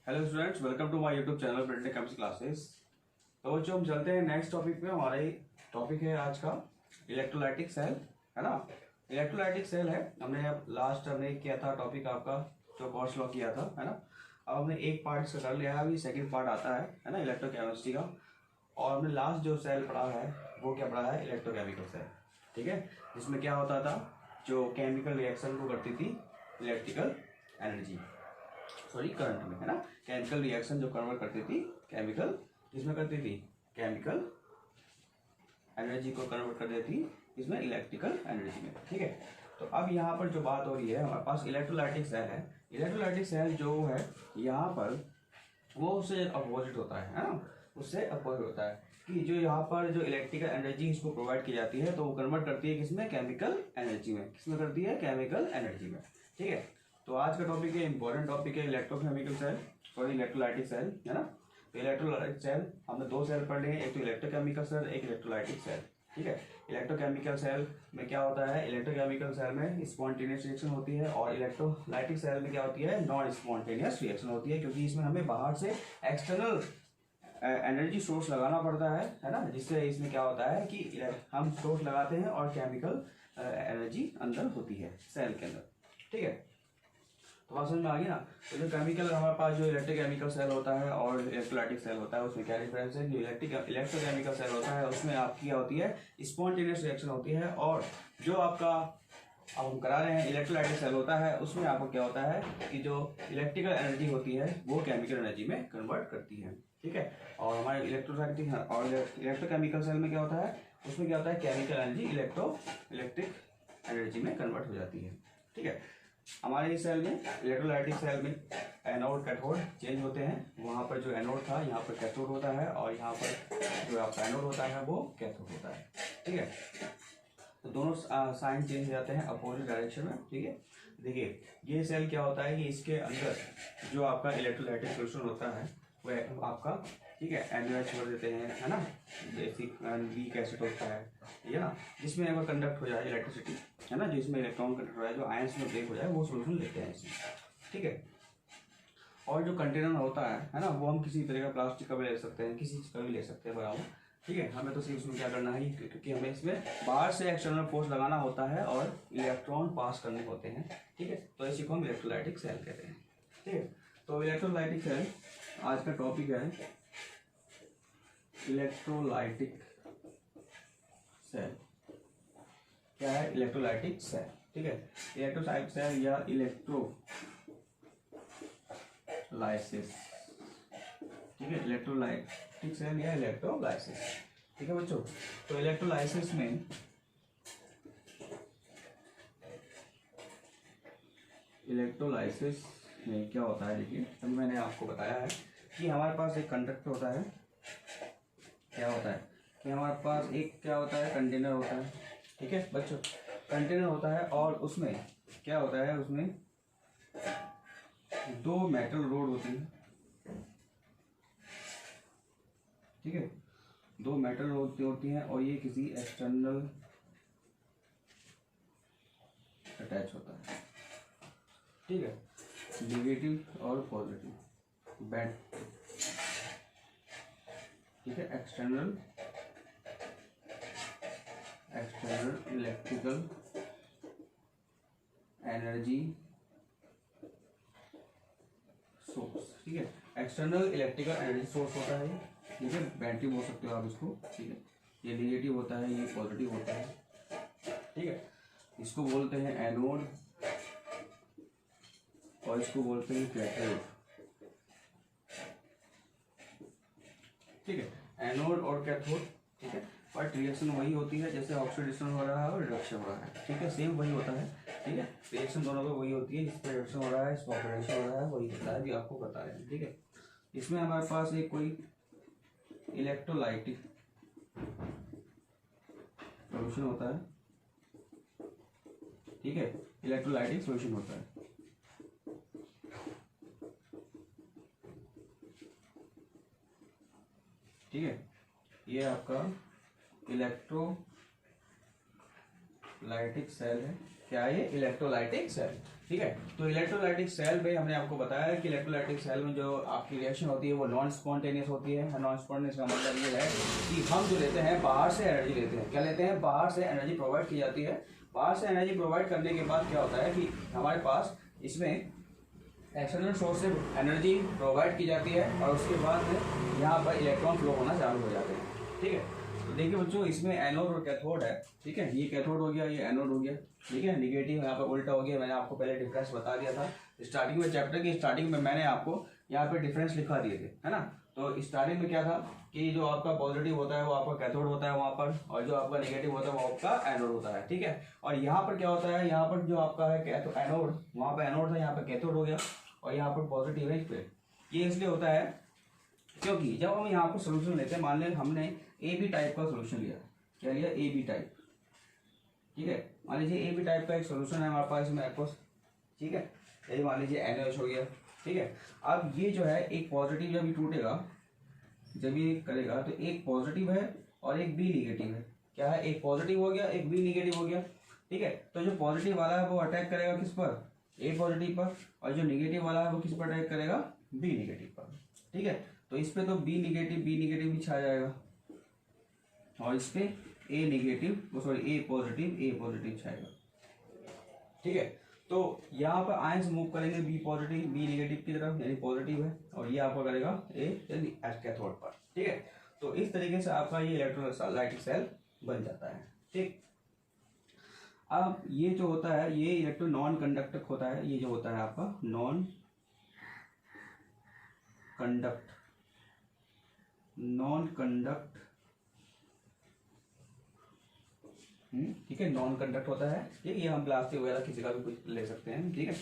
Hello students, welcome to my YouTube channel ब्रेंडे chemistry classes. तो बच्चों हम चलते हैं नेक्स्ट टॉपिक पे। हमारा टॉपिक है आज का इलेक्ट्रोलाइटिक सेल, है ना। इलेक्ट्रोलाइटिक सेल है, हमने किया था टॉपिक आपका जो गॉस लॉ किया था, है ना। अब हमने एक पार्ट इसका कर लिया है, अभी सेकंड पार्ट आता है ना, इलेक्ट्रोकेमिस्ट्री का। और हमने लास्ट जो सेल पढ़ा है वो क्या पढ़ा है, इलेक्ट्रोकेमिकल सेल, ठीक है। जिसमें क्या होता था, जो केमिकल रिएक्शन को करती थी इलेक्ट्रिकल एनर्जी, सॉरी करंट में, है ना। केमिकल रिएक्शन जो कन्वर्ट करती थी केमिकल, किसमें करती थी, केमिकल एनर्जी को कन्वर्ट कर देती इसमें इलेक्ट्रिकल एनर्जी में, ठीक है। तो अब यहाँ पर जो बात हो रही है, हमारे पास इलेक्ट्रोलाइटिक सेल है। इलेक्ट्रोलाइटिक सेल जो है यहाँ पर वो उससे अपोजिट होता है ना, उससे अपोजिट होता है कि जो यहाँ पर जो इलेक्ट्रिकल एनर्जी इसको प्रोवाइड की जाती है तो वो कन्वर्ट करती है किसमें, केमिकल एनर्जी में। किसमें करती है, केमिकल एनर्जी में, ठीक है। तो आज का टॉपिक है, इंपॉर्टेंट टॉपिक है electrochemical cell, sorry electrolytic cell, है ना। तो इलेक्ट्रोलाइटिक सेल हमने दो सेल पढ़ लिए हैं, एक तो इलेक्ट्रोकेमिकल सेल, एक इलेक्ट्रोलाइटिक सेल, ठीक है। इलेक्ट्रोकेमिकल सेल में क्या होता है, इलेक्ट्रोकेमिकल सेल में स्पॉन्टेनियस रिएक्शन होती है और इलेक्ट्रोलाइटिक सेल में क्या होती है, नॉन स्पॉन्टेनियस रिएक्शन होती है, क्योंकि इसमें हमें बाहर से एक्सटर्नल एनर्जी सोर्स लगाना पड़ता है ना। जिससे इसमें क्या होता है कि हम सोर्स लगाते हैं और केमिकल एनर्जी अंदर होती है सेल के अंदर, ठीक है। तो बात समझ में आ गई ना। तो जो केमिकल हमारे पास जो इलेक्ट्रोकेमिकल सेल होता है और इलेक्ट्रोलाइटिक सेल होता है, उसमें क्या डिफरेंस है। जो इलेक्ट्रोकेमिकल सेल होता है उसमें आपकी क्या होती है, स्पॉन्टेनियस रिएक्शन होती है, और जो आपका अब हम करा रहे हैं इलेक्ट्रोलाइटिक सेल होता है उसमें आपको क्या होता है कि जो इलेक्ट्रिकल एनर्जी होती है वो केमिकल एनर्जी में कन्वर्ट करती है, ठीक है। और हमारे इलेक्ट्रोलाइटिक और इलेक्ट्रोकेमिकल सेल में क्या होता है, उसमें क्या होता है, केमिकल एनर्जी इलेक्ट्रिक एनर्जी में कन्वर्ट हो जाती है, ठीक है। हमारे इस सेल में, इलेक्ट्रोलाइटिक सेल में एनोड कैथोड चेंज होते हैं। वहाँ पर जो एनोड था यहाँ पर कैथोड होता है, और यहाँ पर जो आपका एनोड होता है वो कैथोड होता है, ठीक है। तो दोनों साइन चेंज हो जाते हैं अपोजिट डायरेक्शन में, ठीक है। देखिए ये सेल क्या होता है कि इसके अंदर जो आपका इलेक्ट्रोलाइटिक सोल्यूशन होता है वह आपका, ठीक है, NaOH छोड़ देते हैं, है ना। बेसिक वीक एसिड होता है, ये ना, जिसमें अगर कंडक्ट हो जाए इलेक्ट्रिसिटी, है ना, जिसमें इलेक्ट्रॉन कंडक्ट हो जाए, जो आयंस में ब्रेक हो जाए, वो सोल्यूशन लेते हैं इसमें, ठीक है। और जो कंटेनर होता है ना, वो हम किसी तरह का प्लास्टिक का भी ले सकते हैं, किसी चीज़ का भी ले सकते हैं बराबर, ठीक है। हमें तो सिर्फ इसमें क्या करना है, क्योंकि हमें इसमें बाहर से एक्सटर्नल फोर्स लगाना होता है और इलेक्ट्रॉन पास करने होते हैं, ठीक है। तो इसी को हम इलेक्ट्रोलाइटिक सेल कहते हैं, ठीक है। तो इलेक्ट्रोलाइटिक सेल आज का टॉपिक है, इलेक्ट्रोलाइटिक सेल। क्या है, इलेक्ट्रोलाइटिक सेल, ठीक है। इलेक्ट्रोलाइटिक सेल या इलेक्ट्रोलाइसिस, ठीक है, इलेक्ट्रोलाइटिक सेल या इलेक्ट्रोलाइसिस, ठीक है बच्चों। तो इलेक्ट्रोलाइसिस में क्या होता है, देखिए अभी मैंने आपको बताया है कि हमारे पास एक कंडक्टर होता है, क्या होता है कि हमारे पास एक क्या होता है, कंटेनर होता है, ठीक है बच्चों। कंटेनर होता है और उसमें क्या होता है, उसमें दो मेटल रोड होती है, ठीक है, दो मेटल रोड होती हैं और ये किसी एक्सटर्नल अटैच होता है, ठीक है, नेगेटिव और पॉजिटिव बैड, ठीक है। एक्सटर्नल इलेक्ट्रिकल एनर्जी सोर्स, ठीक है। एक्सटर्नल इलेक्ट्रिकल एनर्जी सोर्स होता है, ठीक है, बैटरी बोल सकते हो आप इसको, ठीक है। ये नेगेटिव होता है, ये पॉजिटिव होता है, ठीक है। इसको बोलते हैं एनोड और इसको बोलते हैं कैथोड, ठीक है। एनोड और कैथोड, ठीक है, बट रिएक्शन वही होती है जैसे ऑक्सीडेशन हो रहा है और रिडक्शन हो रहा है, ठीक है, सेम वही होता है, ठीक है। रिएक्शन दोनों पे वही होती है, जिस पर रिडक्शन हो रहा है, इस पर ऑक्सीडेशन हो रहा है, वही होता है, भी आपको बता रहे हैं, ठीक है। इसमें हमारे पास एक कोई इलेक्ट्रोलाइटिक सॉल्यूशन होता है, ठीक है, इलेक्ट्रोलाइटिक सॉल्यूशन होता है, ठीक है। ये आपका इलेक्ट्रोलाइटिक सेल है, क्या है ये, इलेक्ट्रोलाइटिक सेल। ठीक है, तो इलेक्ट्रोलाइटिक सेल में हमने आपको बताया कि इलेक्ट्रोलाइटिक सेल में जो आपकी रिएक्शन होती है वो नॉन स्पॉन्टेनियस होती है। नॉन स्पॉन्टेनियस का मतलब ये है कि हम जो लेते हैं बाहर से एनर्जी लेते हैं। क्या लेते हैं, बाहर से एनर्जी प्रोवाइड की जाती है। बाहर से एनर्जी प्रोवाइड करने के बाद क्या होता है कि हमारे पास इसमें एक्सटर्नल सोर्स से एनर्जी प्रोवाइड की जाती है और उसके बाद यहाँ पर इलेक्ट्रॉन फ्लो होना चालू हो जाते हैं। ठीक है, तो देखिए बच्चों, इसमें एनोड और कैथोड है। ठीक है, ये कैथोड हो गया, ये एनोड हो गया। ठीक है, निगेटिव यहाँ पर उल्टा हो गया। मैंने आपको पहले डिफरेंस बता दिया था स्टार्टिंग में, चैप्टर की स्टार्टिंग में मैंने आपको यहाँ पे डिफरेंस लिखा दिए थे, है ना। तो स्टार्टिंग में क्या था कि जो आपका पॉजिटिव होता है वो आपका कैथोड होता है वहाँ पर, और जो आपका नेगेटिव होता है वो आपका एनोड होता है। ठीक है, और यहाँ पर क्या होता है, यहाँ पर जो आपका है एनोड, वहाँ पर एनोड था, यहाँ पर कैथोड हो गया, और यहाँ पर पॉजिटिव है इस पे। ये इसलिए होता है क्योंकि जब हम यहाँ पर सोल्यूशन लेते हैं, मान लें हमने ए बी टाइप का सोल्यूशन लिया। क्या लिया, ए बी टाइप। ठीक है, मान लीजिए ए बी टाइप का एक सोल्यूशन है हमारे पास इसमें एक्वस। ठीक है, ये मान लीजिए NaOH हो गया। ठीक है, अब ये जो है एक पॉजिटिव जब ये टूटेगा, जब ये करेगा तो एक पॉजिटिव है और एक बी निगेटिव है। क्या है, एक पॉजिटिव हो गया, एक बी निगेटिव हो गया। ठीक है, तो जो पॉजिटिव वाला है वो अटैक करेगा किस पर, ए पॉजिटिव पर, और जो निगेटिव वाला है वो किस पर अटैक करेगा, बी निगेटिव पर। ठीक है, तो इस पे तो बी निगेटिव भी छा जाएगा, और इस पे ए निगेटिव सॉरी ए पॉजिटिव छाएगा। ठीक है, तो यहाँ पर आयंस मूव करेंगे बी पॉजिटिव बी निगेटिव की तरफ, यानी पॉजिटिव है, और ये आपका करेगा ए यानी कैथोड पर। ठीक है, तो इस तरीके से आपका ये इलेक्ट्रोलाइटिक सेल बन जाता है। ठीक, अब ये जो होता है ये इलेक्ट्रो नॉन कंडक्टर होता है। ये जो होता है आपका नॉन कंडक्ट ठीक है, नॉन कंडक्ट होता है। ठीक है, ये हम प्लास्टिक वगैरह किसी का भी कुछ ले सकते हैं। ठीक है,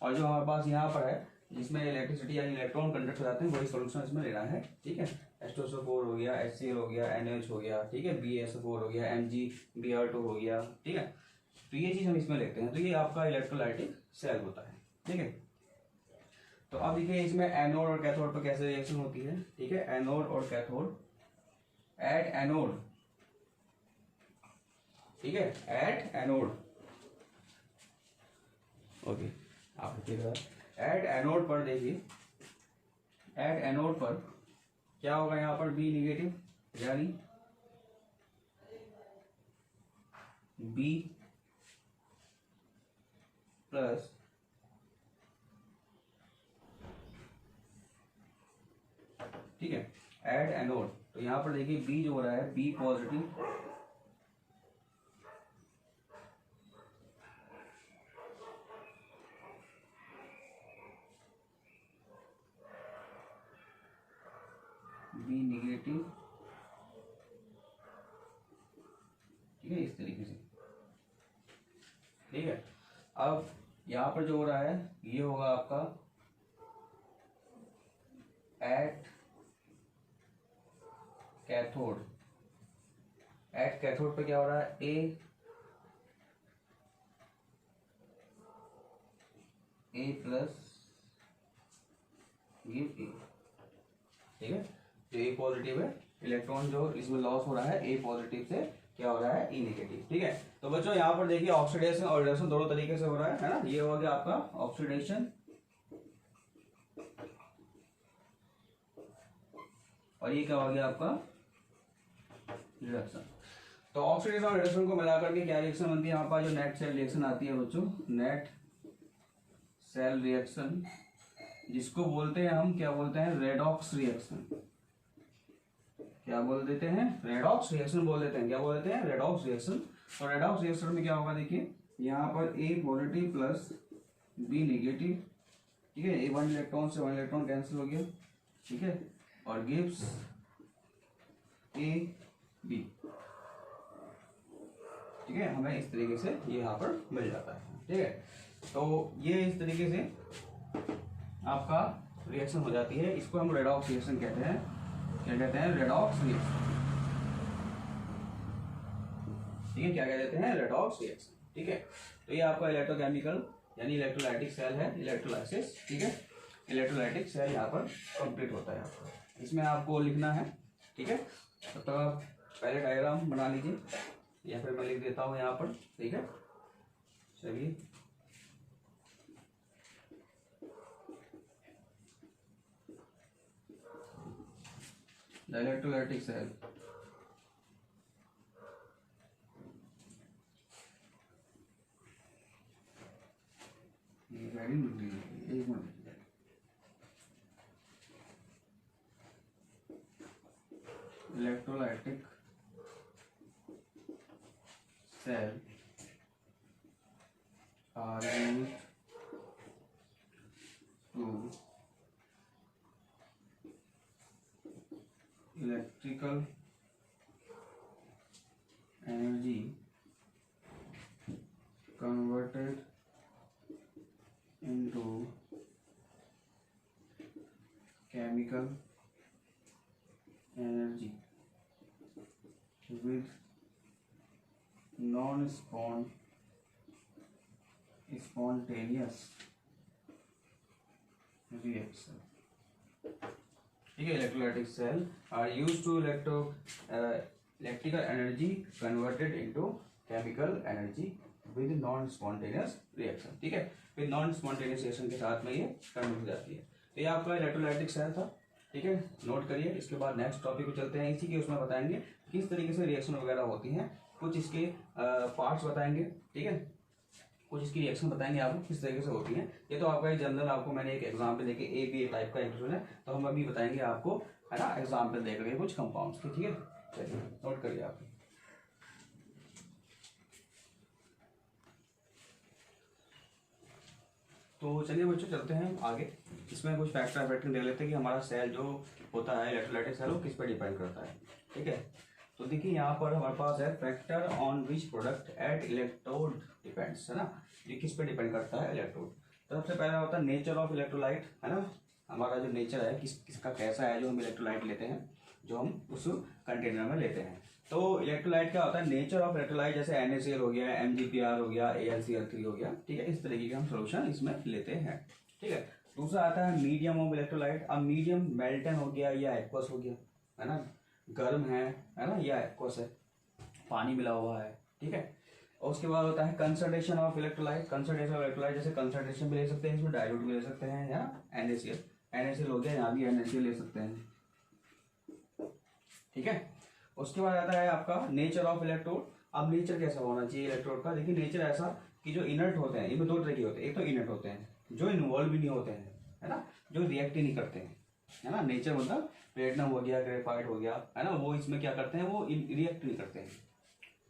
और जो हमारे पास यहाँ पर है जिसमें इलेक्ट्रिसिटी यानी इलेक्ट्रॉन कंडक्ट हो जाते हैं, वही सोल्यूशन इसमें लेना है। ठीक है, H2SO4 हो गया, HCl हो गया, NaOH हो गया। ठीक है, BaSO4 हो गया, MgBr2 हो गया। ठीक है, तो ये चीज हम इसमें लेते हैं। तो ये आपका इलेक्ट्रोलाइटिक सेल होता है। ठीक है, तो अब देखिए इसमें एनोड और कैथोड पर कैसे रिएक्शन होती है। ठीक है, एनोड और कैथोड एट एनोड। ठीक है, एट एनोड। ओके, आप देखिएगा एट एनोड पर, देखिए एट एनोड पर क्या होगा, यहाँ पर बी निगेटिव यानी बी प्लस ठीक है, एट एनोड। तो यहाँ पर देखिए बी जो हो रहा है बी पॉजिटिव बी निगेटिव। ठीक है, इस तरीके से। ठीक है, अब यहाँ पर जो हो रहा है ये होगा आपका एट कैथोड। एट कैथोड पे क्या हो रहा है, ए प्लस गिव ए। ठीक है, जो ए पॉजिटिव है, इलेक्ट्रॉन जो इसमें लॉस हो रहा है ए पॉजिटिव से क्या हो रहा है, ई नेगेटिव। ठीक है, तो बच्चों यहाँ पर देखिए ऑक्सीडेशन और रिडक्शन दोनों तरीके से हो रहा है ना। ये हो गया आपका ऑक्सीडेशन और ये क्या हो गया आपका रिडक्शन। तो ऑक्सीडेशन और रिडक्शन को मिलाकर के क्या रिएक्शन बनती है, यहाँ पर जो नेट सेल रिएक्शन आती है बच्चों, नेट सेल रिएक्शन, जिसको बोलते हैं हम क्या बोलते हैं, रेडॉक्स रिएक्शन। क्या बोल देते हैं, रेडॉक्स रिएक्शन बोल देते हैं। क्या बोल देते हैं, रेडॉक्स रिएक्शन। और रेडॉक्स रिएक्शन में क्या होगा, देखिए यहाँ पर ए पॉजिटिव प्लस बी निगेटिव। ठीक है, ए वन इलेक्ट्रॉन से वन इलेक्ट्रॉन कैंसिल हो गया। ठीक है, और गिव्स ए बी। ठीक है, हमें इस तरीके से ये यहाँ पर मिल जाता है। ठीक है, तो ये इस तरीके से आपका रिएक्शन हो जाती है। इसको हम रेडॉक्स रिएक्शन कहते हैं। क्या कहते हैं, रेडॉक्स रिएक्शन। ठीक है, क्या कह देते हैं, रेडॉक्स रिएक्शन। ठीक है, तो ये आपका इलेक्ट्रोकेमिकल यानी इलेक्ट्रोलाइटिक सेल है, इलेक्ट्रोलाइसिस। ठीक है, इलेक्ट्रोलाइटिक सेल यहाँ पर कंप्लीट होता है आपका। इसमें आपको लिखना है। ठीक है, तो आप पहले डायग्राम बना लीजिए या फिर मैं लिख देता हूँ यहाँ पर। ठीक है, चलिए the electrolytic cell एक minute electrolytic cell are used to electrical energy converted into chemical energy with non-spontaneous reaction. ठीक है, electrolytic cell are use to electrical energy converted into chemical energy with non spontaneous reaction. ठीक है, with non spontaneous reaction के साथ में ये convert हो जाती है। तो ये आपका इलेक्ट्रोलाइटिक सेल था। ठीक है, नोट करिए। इसके बाद नेक्स्ट टॉपिक को चलते हैं। इसी के उसमें बताएंगे किस तरीके से रिएक्शन वगैरह होती हैं, कुछ इसके पार्ट्स बताएंगे। ठीक है, कुछ इसकी रिएक्शन बताएंगे आपको किस तरीके से होती है। ये तो आपका जनरल, आपको मैंने एक एग्जाम्पल देके ए बी टाइप का इंट्रोडक्शन है, तो हम अभी बताएंगे आपको, है ना, एग्जाम्पल दे करके कुछ कंपाउंड्स के। ठीक है, चलिए नोट करिए आप। तो चलिए बच्चों चलते हैं आगे। इसमें कुछ फैक्टर देख लेते हैं कि हमारा सेल जो होता है इलेक्ट्रोलाइटिक सेल वो किस पर डिपेंड करता है। ठीक है, तो देखिए यहाँ पर हमारे पास है factor on which product at electrode depends, है ना। ये किस पे डिपेंड करता है, इलेक्ट्रोड। तो सबसे पहला होता है नेचर ऑफ इलेक्ट्रोलाइट, है ना। हमारा जो नेचर है किसका कैसा है जो हम इलेक्ट्रोलाइट लेते हैं, जो हम उस कंटेनर में लेते हैं। तो इलेक्ट्रोलाइट क्या होता है, नेचर ऑफ इलेक्ट्रोलाइट, जैसे NaCl हो गया, MgPr हो गया, AlCl3 हो गया। ठीक है, इस तरीके के हम सोल्यूशन इसमें लेते हैं। ठीक है, दूसरा आता है मीडियम ऑफ इलेक्ट्रोलाइट। अब मीडियम मेल्टन हो गया या एक्वस हो गया, है ना, गर्म है ना, या एक्वस है, पानी मिला हुआ है। ठीक है, और उसके बाद होता है concentration of electrolyte. Concentration of electrolyte जैसे कंसंट्रेशन भी ले सकते हैं, इसमें डाइल्यूट भी ले सकते हैं, या NaCl हो गया, यहाँ भी NaCl ले सकते हैं। ठीक है, उसके बाद आता है आपका नेचर ऑफ इलेक्ट्रोड। अब नेचर कैसा होना चाहिए इलेक्ट्रोड का, देखिए नेचर ऐसा कि जो इनर्ट होते हैं, इनमें दो तरह के होते हैं। एक तो इनर्ट होते हैं जो इन्वॉल्व भी नहीं होते हैं, है ना, जो रिएक्ट ही नहीं करते हैं, है ना। नेचर मतलब प्लेटिनम हो गया, ग्रेफाइट हो गया, है ना, वो इसमें क्या करते हैं, वो रिएक्ट नहीं करते हैं।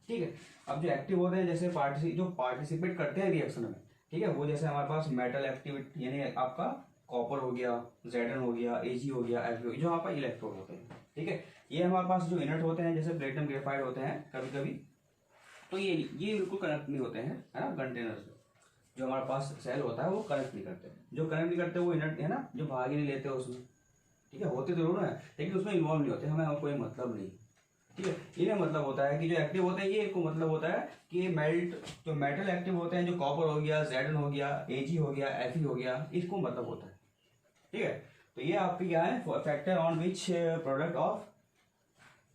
ठीक है, अब जो एक्टिव होते हैं, जैसे जो पार्टिसिपेट करते हैं रिएक्शन में, ठीक है, वो जैसे हमारे पास मेटल एक्टिविटी यानी आपका कॉपर हो गया, Zn हो गया, Ag हो गया, Fe हो गया, जो यहाँ पर इलेक्ट्रोड होते हैं। ठीक है, ये हमारे पास जो इनर्ट होते हैं, जैसे प्लेटिनम ग्रेफाइट होते हैं कभी कभी, तो ये बिल्कुल कनेक्ट नहीं होते हैं, है ना, कंटेनर से। जो हमारे पास सेल होता है वो कनेक्ट नहीं करते, जो कनेक्ट नहीं करते वो इनर्ट, है ना, जो भाग ही नहीं लेते उसमें। ठीक है, होते जरूर है लेकिन उसमें इन्वॉल्व नहीं होते, हमें कोई मतलब नहीं। ठीक है, इन्हें मतलब होता है कि जो एक्टिव होते हैं, ये इनको मतलब होता है कि जो मेटल एक्टिव होते हैं, जो कॉपर हो गया, Zn हो गया, Ag हो गया, Fe हो गया, इसको मतलब होता है। ठीक है, तो ये आपकी क्या है, factor on which product of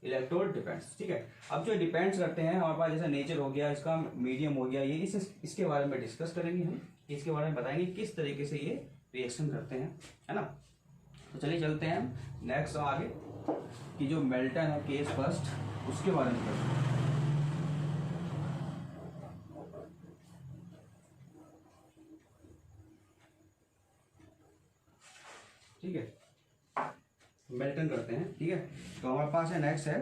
electrode depends. ठीक है, अब जो डिपेंड्स करते हैं हमारे पास, जैसे नेचर हो गया, इसका मीडियम हो गया, ये इसके बारे में डिस्कस करेंगे हम, इसके बारे में बताएंगे किस तरीके से ये रिएक्शन करते हैं, है ना। तो चलिए चलते हैं नेक्स्ट आगे कि जो मेल्टन है केस फर्स्ट, उसके बारे में करते हैं। ठीक है, मेल्टन करते हैं। ठीक है, तो हमारे पास है नेक्स्ट है,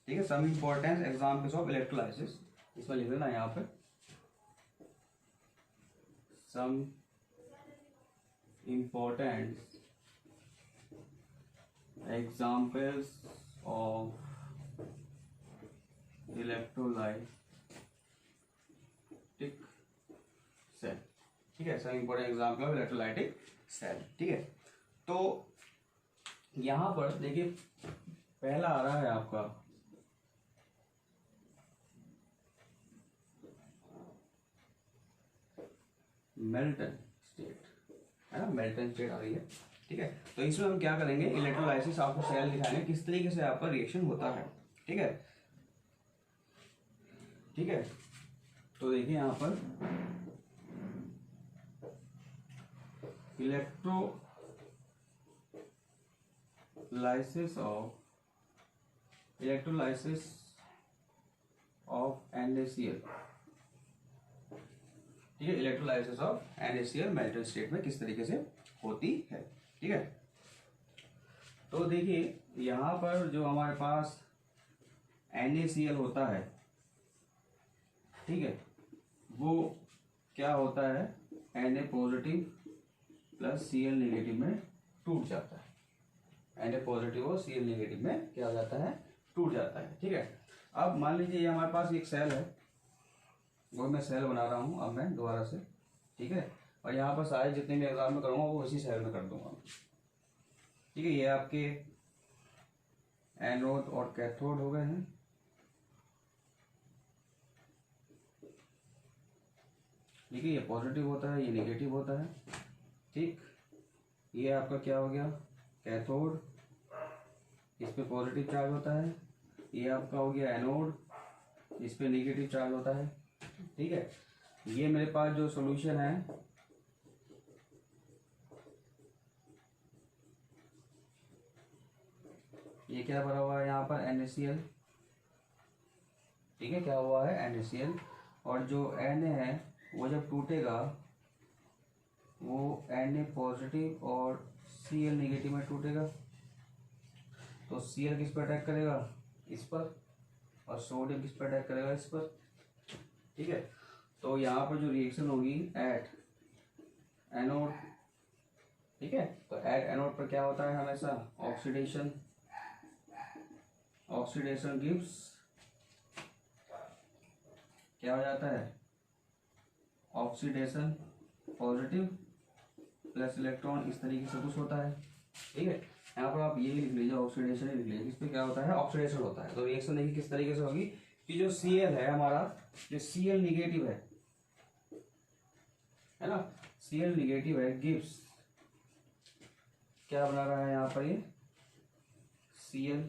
ठीक है, some importance examples of electrolysis. इसमें लिख देना यहाँ पे some important examples of electrolytic cell. ठीक है, some important example of electrolytic cell. ठीक है, तो यहां पर देखिए पहला आ रहा है आपका मेल्टन स्टेट, है ना, मेल्टन स्टेट आ रही है। ठीक है, तो इसमें हम क्या करेंगे, इलेक्ट्रोलाइसिस आपको सेल दिखाएंगे किस तरीके से आपका रिएक्शन होता है। ठीक है, ठीक है, तो देखिए यहाँ पर इलेक्ट्रोलाइसिस ऑफ NaCl। ठीक है, electrolysis of NaCl melted state में किस तरीके से होती है। ठीक है, तो देखिए यहाँ पर जो हमारे पास NaCl होता है, ठीक है, वो क्या होता है, Na positive plus Cl negative में टूट जाता है। Na पॉजिटिव और Cl नेगेटिव में क्या हो जाता है, टूट जाता है। ठीक है, अब मान लीजिए ये हमारे पास एक सेल है, वो मैं सेल बना रहा हूँ अब मैं दोबारा से। ठीक है, और यहाँ पर सारे जितने भी एग्जाम में करूँगा वो उसी सेल में कर दूंगा। ठीक है, ये आपके एनोड और कैथोड हो गए हैं। ठीक है, ये पॉजिटिव होता है, ये नेगेटिव होता है। ठीक, ये आपका क्या हो गया, कैथोड, इस पे पॉजिटिव चार्ज होता है। ये आपका हो गया एनोड, इस पे नेगेटिव चार्ज होता है। ठीक है, ये मेरे पास जो सॉल्यूशन है, ये क्या भरा हुआ है यहाँ पर, NaCl। ठीक है, क्या हुआ है, NaCl, और जो Na है वो जब टूटेगा वो Na पॉजिटिव और Cl नेगेटिव में टूटेगा। तो Cl किस पर अटैक करेगा, इस पर, और सोडियम किस पर अटैक करेगा, इस पर। ठीक है, तो यहाँ पर जो रिएक्शन होगी एट एनोड, ठीक है, तो एट एनोड पर क्या होता है हमेशा, ऑक्सीडेशन। ऑक्सीडेशन गिव्स, क्या हो जाता है, ऑक्सीडेशन पॉजिटिव प्लस इलेक्ट्रॉन, इस तरीके से कुछ होता है। ठीक है, यहाँ पर आप ये लिख लीजिए, ऑक्सीडेशन ही लिख लीजिए। इस पे क्या होता है, ऑक्सीडेशन होता है। तो रिएक्शन देखिए किस तरीके से होगी कि जो Cl है हमारा, जो Cl निगेटिव है ना, Cl निगेटिव है, गिव्स, क्या बना रहा है यहाँ पर, ये Cl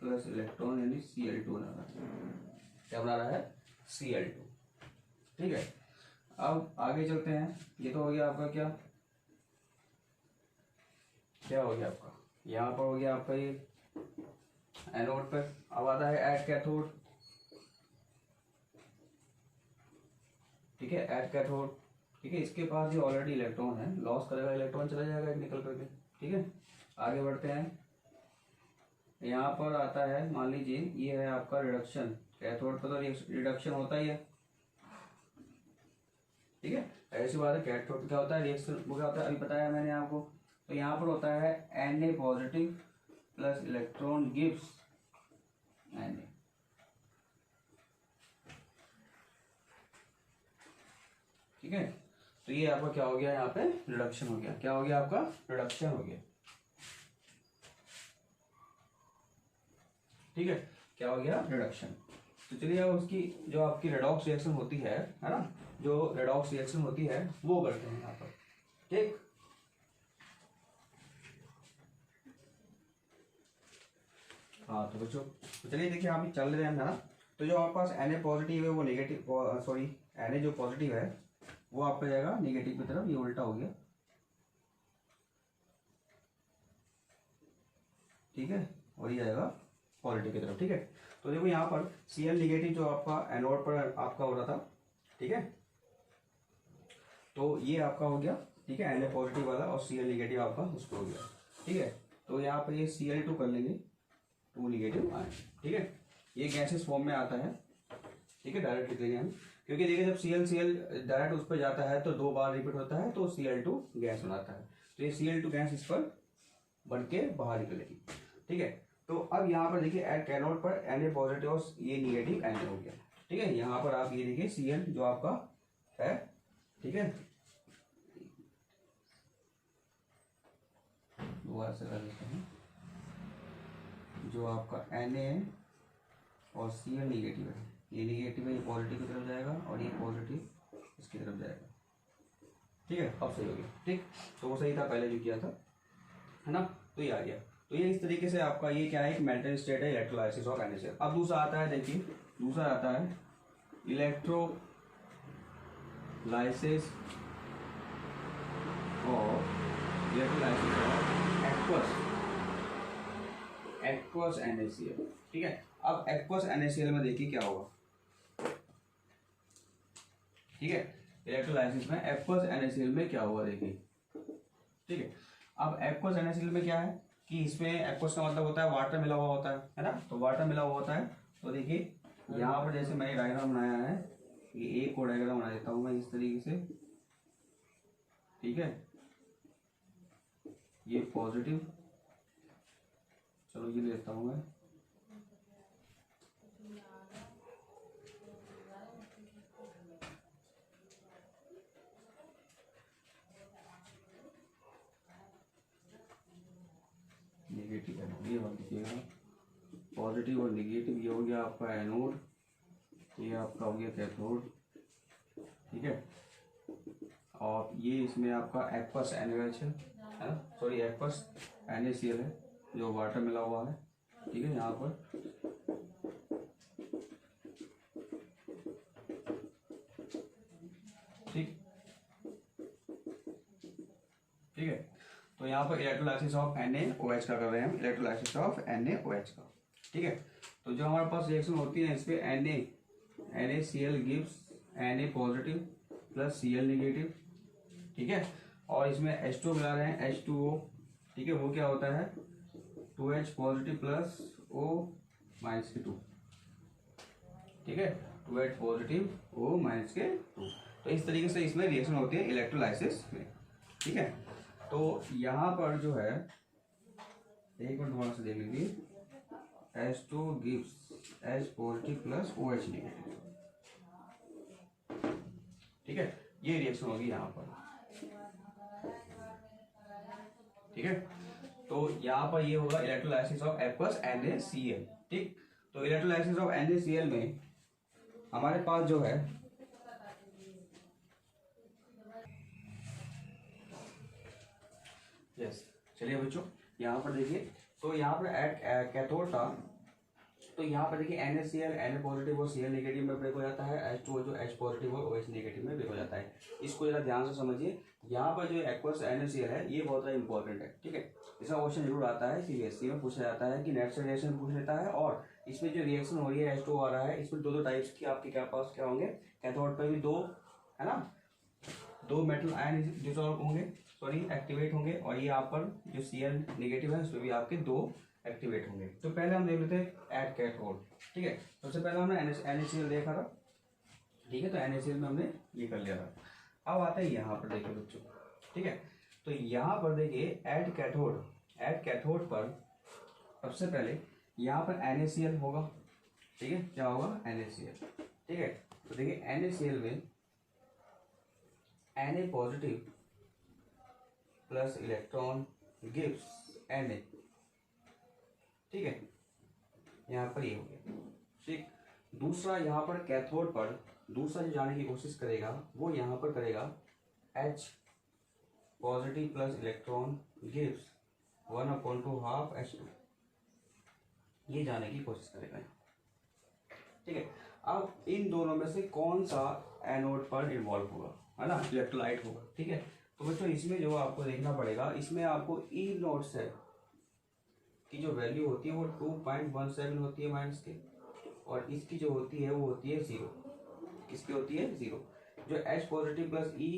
प्लस इलेक्ट्रॉन यानी Cl2 बना रहा है। क्या बना रहा है, Cl2। ठीक है, अब आगे चलते हैं। ये तो हो गया आपका क्या हो गया आपका, यहाँ पर हो गया आपका ये एनोड पर। अब आता है एट कैथोड। ठीक है, एट कैथोड। ठीक है, इसके पास जो ऑलरेडी इलेक्ट्रॉन है, लॉस करेगा, इलेक्ट्रॉन चला जाएगा निकल करके। ठीक है, आगे बढ़ते हैं। यहाँ पर आता है, मान लीजिए ये है आपका रिडक्शन। कैथोड पर तो रिडक्शन होता ही है। ठीक है, ऐसी बात है, कैथोड क्या होता है, रिएक्शन वो क्या होता है, अभी बताया मैंने आपको। तो यहाँ पर होता है Na positive plus electron gives Na। ठीक है, तो ये आपका क्या हो गया, यहाँ पे रिडक्शन हो गया। क्या हो गया आपका, रिडक्शन हो गया। ठीक है, क्या हो गया, रिडक्शन। तो चलिए अब उसकी जो आपकी रेडॉक्स रिएक्शन होती है ना, जो रेडॉक्स रिएक्शन होती है वो करते हैं यहाँ पर। ठीक, हाँ तो बच्चों, तो चलिए देखिए आप चल रहे हैं ना। तो जो आपके पास Na पॉजिटिव है वो नेगेटिव, सॉरी Na जो पॉजिटिव है वो आपका जाएगा नेगेटिव की तरफ, ये उल्टा हो गया। ठीक है, और ये जाएगा पॉजिटिव की तरफ। ठीक है, तो देखो यहाँ पर Cl नेगेटिव जो आपका एनोड पर आपका हो रहा था, ठीक है, तो ये आपका हो गया। ठीक है, Na पॉजिटिव वाला और Cl नेगेटिव आपका उस पर हो गया। ठीक है, तो यहाँ पर ये Cl2 कर लेंगे, 2 नेगेटिव आए। ठीक है, ये गैसेस फॉर्म में आता है। ठीक है, डायरेक्ट लिख लेंगे हम, क्योंकि देखिए जब Cl डायरेक्ट उस पर जाता है तो 2 बार रिपीट होता है, तो Cl2 गैस बनाता है। तो ये Cl2 गैस इस पर बन के बाहर निकलेगी। ठीक है, तो अब यहाँ पर देखिए एट कैनोड पर Na पॉजिटिव और ये निगेटिव Na हो गया। ठीक है, यहाँ पर आप ये देखिए Cl जो आपका है, ठीक है, दोबारा से कर देते हैं, जो आपका Na और Cl निगेटिव है, ये निगेटिव है, ये पॉजिटिव की तरफ जाएगा और ये पॉजिटिव इसकी तरफ जाएगा। ठीक है, अब सही हो गया। ठीक, तो वो सही था पहले जो किया था, है ना, तो ये आ गया। तो ये इस तरीके से आपका ये क्या है, एक मेल्टेड स्टेट है, इलेक्ट्रोलाइसिस ऑफ NaCl। अब दूसरा आता है, देखिए दूसरा आता है electrolysis of electrolysis of aqueous NaCl। ठीक है, अब एक्वस NaCl में देखिए क्या होगा। ठीक है, इलेक्ट्रोलाइसिस में एक्वस NaCl में क्या होगा देखिए। ठीक है, अब एक्वस NaCl में क्या है कि इसमें एक्वस का मतलब होता है वाटर मिला हुआ होता है ना, तो वाटर मिला हुआ होता है। तो देखिए यहाँ पर जैसे मैंने डायग्राम बनाया है, ये एक को डायग्राम बना देता हूँ मैं इस तरीके से। ठीक है, ये पॉजिटिव, चलो ये लेता हूँ मैं, नेगेटिव है ये वाला देखिएगा, पॉजिटिव और नेगेटिव। ये हो गया आपका एनोड, ये आपका हो गया कैथोड। ठीक है, और ये इसमें आपका एक्वस NaOH है ना, सॉरी एक्वस NaCl है जो वाटर मिला हुआ है। ठीक है, यहाँ पर ठीक है, तो यहाँ पर इलेक्ट्रोलाइसिस ऑफ NaOH का कर रहे हैं हम, इलेक्ट्रोलाइसिस ऑफ NaOH का। ठीक है, तो जो हमारे पास रिएक्शन होती है इस पे NaCl gives Na positive plus Cl negative. ठीक है, और इसमें H2 मिला रहे हैं H2O। ठीक है, वो क्या होता है 2H positive plus O minus के 2। ठीक है, 2H पॉजिटिव O माइनस के 2। तो इस तरीके से इसमें रिएक्शन होती है इलेक्ट्रोलाइसिस में। ठीक है, तो यहाँ पर जो है एक मिनट दोबारा से देख लीजिए, H2 gives H positive plus OH negative. ठीक है, ये रिएक्शन होगी यहाँ पर। ठीक है, तो यहाँ पर ये होगा इलेक्ट्रोलाइसिस ऑफ एक्वस NaCl। ठीक, तो इलेक्ट्रोलाइसिस ऑफ NaCl में हमारे पास जो है यस, चलिए बच्चों यहाँ पर देखिए, तो यहाँ पर एट कैथोड था, तो यहाँ पर देखिए NaCl Na पॉजिटिव और Cl नेगेटिव में ब्रेक हो जाता है, H2O जो H पॉजिटिव और OH नेगेटिव में ब्रेक हो जाता है। इसको जरा ध्यान से समझिए, यहाँ पर जो एक्वस NaCl है ये बहुत ज़्यादा इंपॉर्टेंट है। ठीक है, इसका क्वेश्चन जरूर आता है, CBSE में पूछा जाता है कि नेट से रिएक्शन पूछ लेता है, और इसमें जो रिएक्शन हो रही है H2O आ रहा है, इसमें दो टाइप्स की आपके क्या पास क्या होंगे, कैथोड पर भी दो है ना, दो मेटल आयन डिसॉल्व होंगे, सॉरी एक्टिवेट होंगे, और ये आप पर जो Cl नेगेटिव है उसमें भी आपके दो एक्टिवेट होंगे। तो पहले हम देख लेते हैं एट कैथोड। ठीक है, सबसे पहले हमने NaCl देखा था। ठीक है, तो NaCl में हमने ये कर लिया था। अब आते हैं यहाँ पर देखिए बच्चों। ठीक है, तो यहाँ पर देखिए एट कैथोड पर सबसे पहले यहाँ पर NaCl होगा। ठीक है, क्या होगा NaCl। ठीक है, तो देखिए NaCl में Na positive plus electron gives Na। ठीक है, यहाँ पर ये हो गया। ठीक, दूसरा यहाँ पर कैथोड पर दूसरा जो जाने की कोशिश करेगा वो यहाँ पर करेगा H positive plus electron gives 1/2 H2, ये जाने की कोशिश करेगा। ठीक है, अब इन दोनों में से कौन सा एनोड पर इन्वॉल्व होगा, है ना, इलेक्ट्रोलाइट होगा। ठीक है, तो बच्चों इसमें जो आपको देखना पड़ेगा, इसमें आपको ई नोट से की जो वैल्यू होती है वो 2.17 होती है माइनस के, और इसकी जो होती है वो होती है 0। किसकी होती है 0। जो H positive plus E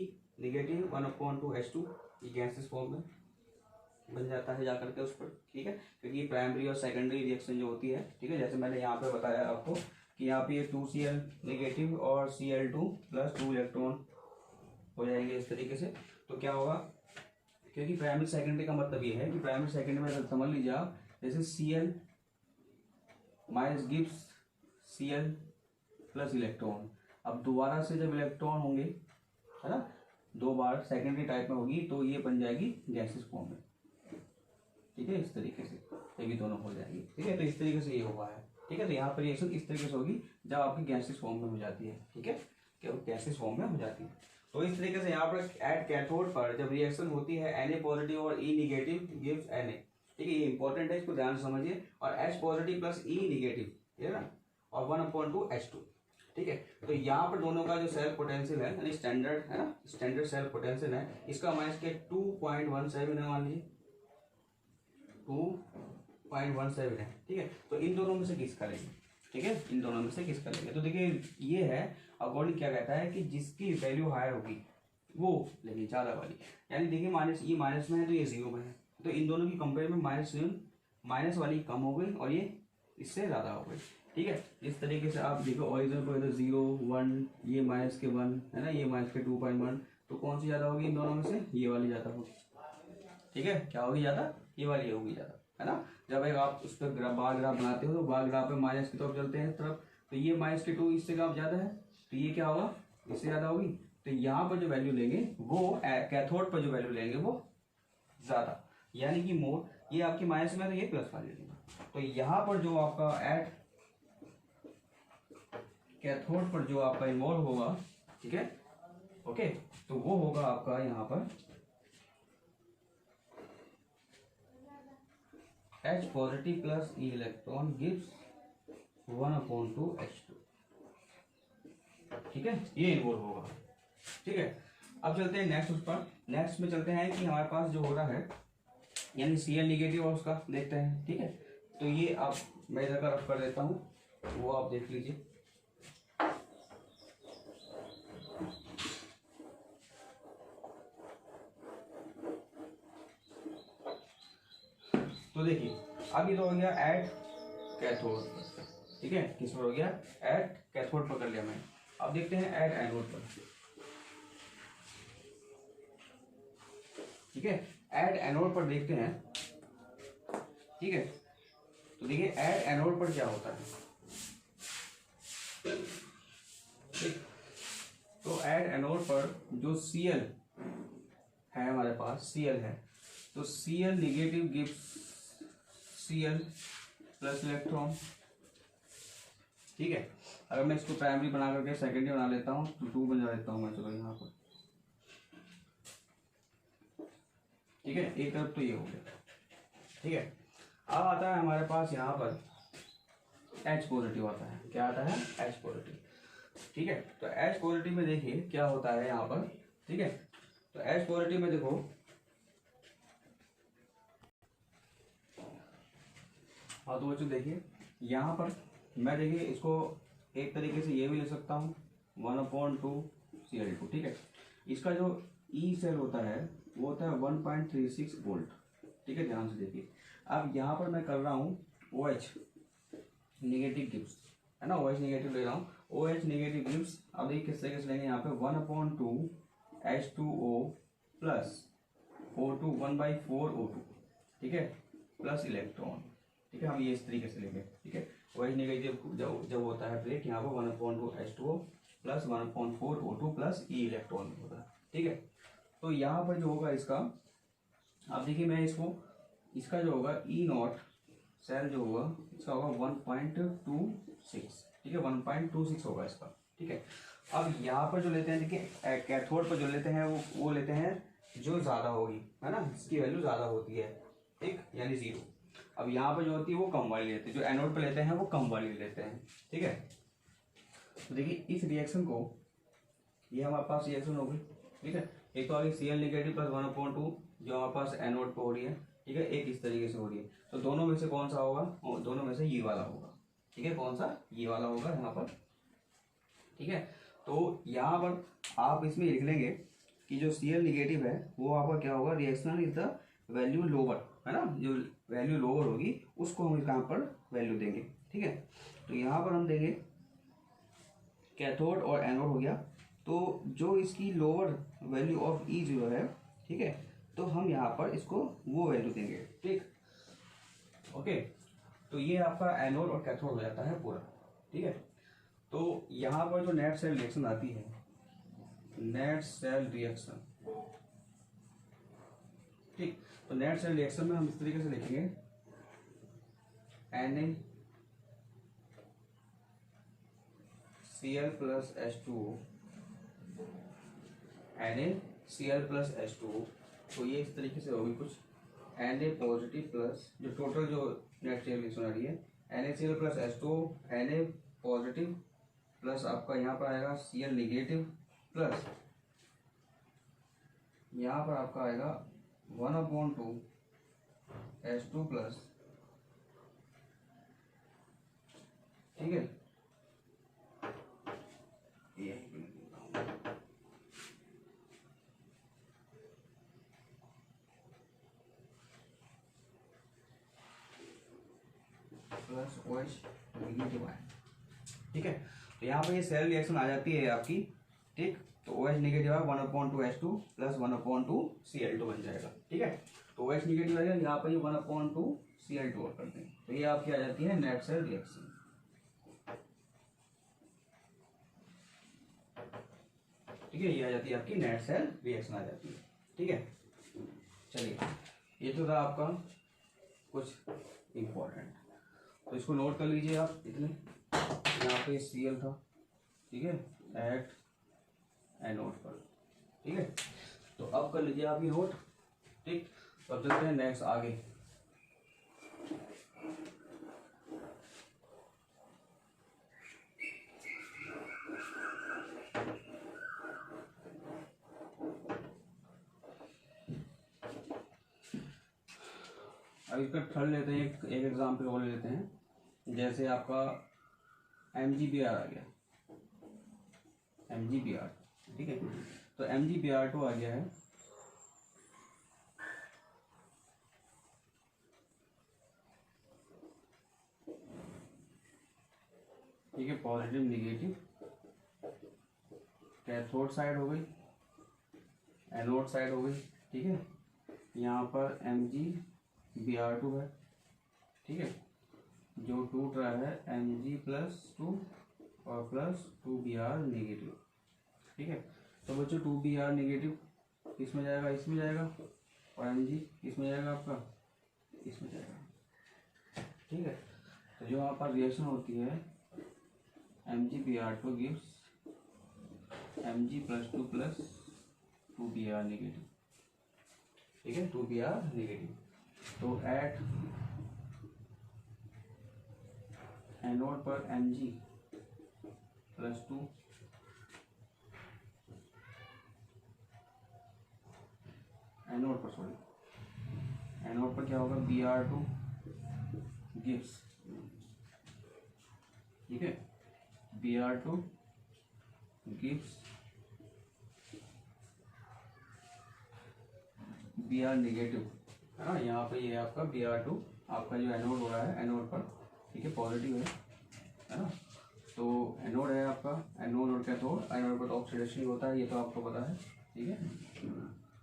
negative 1/2 H2 ये गैसेस फॉर्म में बन जाता है जाकर के उस पर। ठीक है, क्योंकि प्राइमरी और सेकेंडरी रिएक्शन जो होती है, ठीक है, जैसे मैंने यहाँ पे बताया आपको कि यहाँ पे 2Cl नेगेटिव और Cl2 प्लस 2 इलेक्ट्रॉन हो जाएंगे इस तरीके से। तो क्या होगा, क्योंकि प्राइमरी सेकेंडरी का मतलब ये है कि प्राइमरी सेकेंडरी में समझ लीजिए आप, जैसे Cl minus gives Cl plus electron. अब दोबारा से जब इलेक्ट्रॉन होंगे, है ना, दो बार सेकेंडरी टाइप में होगी तो ये बन जाएगी गैसेस फॉर्म में। ठीक है, इस तरीके से ये भी दोनों हो जाएगी। ठीक है, तो इस तरीके से ये हुआ है। ठीक है, तो यहाँ पर रिएक्शन इस तरीके से होगी जब आपकी गैसेस फॉर्म में हो जाती है। ठीक है, क्या गैसेस फॉर्म में हो जाती है। तो इस तरीके से यहाँ पर एट कैथोड पर जब रिएक्शन होती है Na पॉजिटिव और E निगेटिव गिव्स Na। ठीक है, ये इंपॉर्टेंट है, इसको ध्यान से समझिए। और H positive plus E negative, है ना, और 1/2 H2। ठीक है। तो यहाँ पर दोनों का जो सेल पोटेंशियल है यानी स्टैंडर्ड है ना, स्टैंडर्ड सेल पोटेंशियल है, इसका माइनस के 2.17 है, मान लीजिए 2.17 है। ठीक है, तो इन दोनों में से किसका लेंगे, ठीक है, इन दोनों में से किसका लेंगे। तो देखिए ये है अकॉर्डिंग क्या कहता है कि जिसकी वैल्यू हायर होगी वो लेंगे ज़्यादा वाली, यानी देखिए माइनस, ये माइनस में है तो ये जीरो में है, तो इन दोनों की कंपेयर में माइनस वाली कम हो गई और ये इससे ज़्यादा हो गई। ठीक है, इस तरीके से आप देखो ओरिजिनल को इधर 0 1, ये माइनस के 1 है ना, ये माइनस के 2.1, तो कौन सी ज़्यादा होगी इन दोनों में से, ये वाली ज़्यादा होगी। ठीक है, क्या होगी ज़्यादा, ये वाली होगी ज़्यादा, है ना। जब एक आप उस पर बार ग्राफ बनाते हो तो बार ग्राफ पे माइनस की तरफ चलते हैं तरफ, तो ये माइनस के 2 इससे ग्राफ ज़्यादा है, तो ये क्या होगा, इससे ज़्यादा होगी। तो यहाँ पर जो वैल्यू लेंगे वो कैथोड पर जो वैल्यू लेंगे वो ज़्यादा, यानी कि मोर, ये आपकी माइनस में है तो ये प्लस वाली लेंगे। तो यहाँ पर जो आपका एट कैथोड पर जो आपका इन्वॉल्व होगा, ठीक है, ओके, तो वो होगा आपका यहाँ पर H पॉजिटिव प्लस ई इलेक्ट्रॉन गिव्स 1/2 H2। ठीक है, ये इन्वॉल्व होगा। ठीक है, अब चलते हैं नेक्स्ट उस पर, नेक्स्ट में चलते हैं कि हमारे पास जो हो रहा है यानी Cl निगेटिव और उसका देखते हैं। ठीक है, तो ये आप मैं इधर का रफ कर देता हूँ, वो आप देख लीजिए। तो देखिए अब ये तो हो गया एट कैथोड, ठीक है, किस पर हो गया, एट कैथोड पर कर लिया मैंने। अब देखते हैं एट एनोड पर। ठीक है, एट एनोड पर देखते हैं। ठीक है, तो देखिए एट एनोड पर क्या होता है, ठीक, तो एट एनोड पर जो Cl है हमारे पास, Cl है, तो Cl negative gives Cl plus electron. ठीक है, अगर मैं इसको प्राइमरी बना करके सेकेंडरी बना लेता हूँ तो 2 बना लेता हूँ मैं, चलो यहाँ पर। ठीक है, एक तरफ तो ये हो गया। ठीक है, अब आता है हमारे पास यहाँ पर H पॉजिटिव आता है, क्या आता है, H पॉजिटिव। ठीक है, तो H पॉजिटिव में देखिए क्या होता है यहाँ पर। ठीक है, तो H पॉजिटिव में देखो, हाँ तो बच्चों देखिए यहाँ पर मैं देखिए इसको एक तरीके से ये भी ले सकता हूँ 1/2 Cl2। ठीक है, इसका जो ई सेल होता है वो होता है 1.36 वोल्ट। ठीक है, ध्यान से देखिए। अब यहाँ पर मैं कर रहा हूँ OH निगेटिव गिव्स, है ना, OH निगेटिव ले रहा हूँ, OH निगेटिव गिव्स। अब देखिए किस तरीके से लेंगे, यहाँ पे 1/2 H2O प्लस O2 1/4 O2। ठीक है, प्लस इलेक्ट्रॉन। ठीक है, हम ये इस तरीके से लेंगे। ठीक है, OH निगेटिव जब होता है ब्रेक, यहाँ पर 1/2 H2O प्लस 1/4 O2 प्लस ई इलेक्ट्रॉन होता है। ठीक है, तो यहाँ पर जो होगा इसका, अब देखिए मैं इसको, इसका जो होगा ई नॉट सेल जो होगा इसका होगा 1.26। ठीक है, 1.26 होगा इसका। ठीक है, अब यहाँ पर जो लेते हैं, देखिए कैथोड पर जो लेते हैं वो लेते हैं जो ज़्यादा होगी, है ना, इसकी वैल्यू ज़्यादा होती है, ठीक, यानी 0। अब यहाँ पर जो होती है वो कम वाली लेते हैं, जो एनोड पर लेते हैं वो कम वाली लेते हैं। ठीक है, तो देखिए इस रिएक्शन को, ये हमारे पास रिएक्शन होगी। ठीक है, एक तो आगे Cl निगेटिव प्लस 1/2 जो हमारे पास एनोड पे हो रही है। ठीक है, एक इस तरीके से हो रही है, तो दोनों में से कौन सा होगा, दोनों में से ये वाला होगा। ठीक है, कौन सा, ये वाला होगा यहाँ पर। ठीक है, तो यहाँ पर आप इसमें लिख लेंगे कि जो Cl निगेटिव है वो आपका क्या होगा, reaction is the value lower, है ना, जो वैल्यू लोअर होगी उसको हम यहाँ पर वैल्यू देंगे। ठीक है, तो यहाँ पर हम देंगे कैथोड और एनोड हो गया, तो जो इसकी लोअर वैल्यू ऑफ ई जो है, ठीक है, तो हम यहाँ पर इसको वो वैल्यू देंगे। ठीक, ओके, तो ये आपका एनोड और कैथोड हो जाता है पूरा। ठीक है, तो यहाँ पर जो नेट सेल रिएक्शन आती है, नेट सेल रिएक्शन, ठीक, तो नेट सेल रिएक्शन में हम इस तरीके से लिखेंगे NaCl plus H2O, NaCl plus H2O, तो ये इस तरीके से होगी कुछ, Na पॉजिटिव प्लस जो टोटल जो नेट सेल रिएक्शन आ रही है NaCl plus H2O, Na positive plus आपका यहाँ पर आएगा Cl निगेटिव प्लस यहाँ पर आपका आएगा 1/2 H2 प्लस, ठीक है। प्लस OH निगेटिव आयन, ठीक है। तो यहाँ पर ये सेल रिएक्शन आ जाती है आपकी, ठीक। तो OH निगेटिव है 1/2 H2 प्लस 1/2 Cl2 बन जाएगा, ठीक है। तो OH निगेटिव है, यहाँ पर ये 1/2 Cl2 और करते हैं, तो ये आपकी आ जाती है नेट सेल रिएक्शन, ठीक है। ये आ जाती है आपकी नेट सेल रिएक्शन आ जाती है, ठीक है। चलिए, ये तो था आपका कुछ इम्पोर्टेंट, तो इसको नोट कर लीजिए आप इतने। यहाँ पे Cl था, ठीक है, एट एनोड पर, ठीक है। तो अब कर लीजिए आप ये नोट, ठीक। तो अब चलते हैं नेक्स्ट आगे। अब इसका थर्ड लेते हैं, एक एग्जाम्पल और लेते हैं। जैसे आपका MgBr आ गया, MgBr, ठीक है। तो MgBr2 आ गया है, ठीक है। पॉजिटिव निगेटिव, कैथोड साइड हो गई, एनोड साइड हो गई, ठीक है। यहाँ पर MgBr2 है, ठीक है। जो टूट रहा है Mg+2 और प्लस 2Br निगेटिव, ठीक है। तो बच्चों 2Br निगेटिव इसमें जाएगा, इसमें जाएगा, और Mg इसमें जाएगा, आपका इसमें जाएगा, ठीक है। तो जो यहाँ पर रिएक्शन होती है MgBr2 gives Mg+2 plus 2Br negative, ठीक है, 2Br निगेटिव। तो एट एनोड पर Mg+2 एनोड पर, सॉरी, एनोड पर क्या होगा, Br2 गिव्स, ठीक है, Br2 गिव्स Br निगेटिव, है ना। यहाँ पे ये आपका Br2 आपका जो एनोड हो रहा है, एनोड पर, ठीक है, पॉजिटिव है ना। तो एनोड है आपका, एनोड और कैथोड, एनोड पर तो ऑक्सीडेशन होता है, ये तो आपको पता है, ठीक है।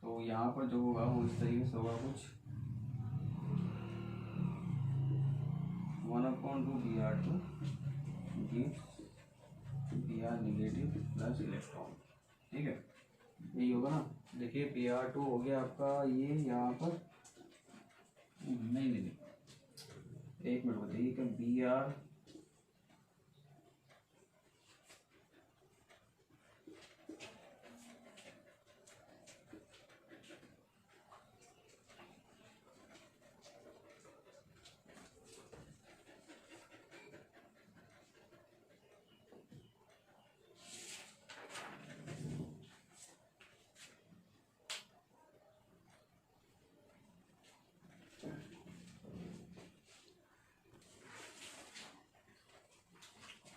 तो यहाँ पर जो होगा वो इस तरीके से होगा कुछ 1/2 Br2 gives Br negative plus electron, ठीक है। यही होगा ना। देखिए Br2 हो गया आपका ये यहाँ पर, नहीं, एक मिनट बताइए कि Br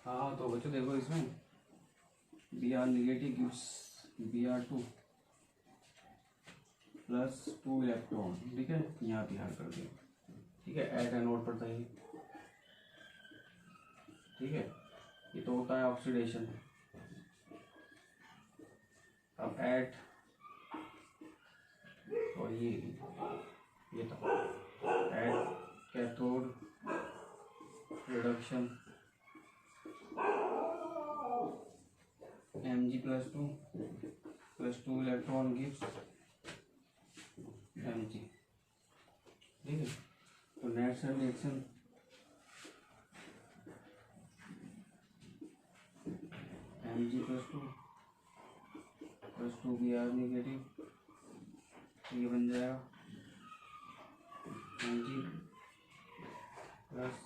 हाँ, तो बच्चों देखो इसमें Br negative gives Br2 plus 2 electron, ठीक है। यहाँ Br कर दिया, ठीक है, एट एनोड पर था ये, ठीक है। ये तो होता है ऑक्सीडेशन। अब एट, और ये था at cathode reduction Mg+2 plus 2 electron gives Mg, ठीक है। तो net cell reaction Mg+2 plus 2Br negative, ये बन जाएगा Mg प्लस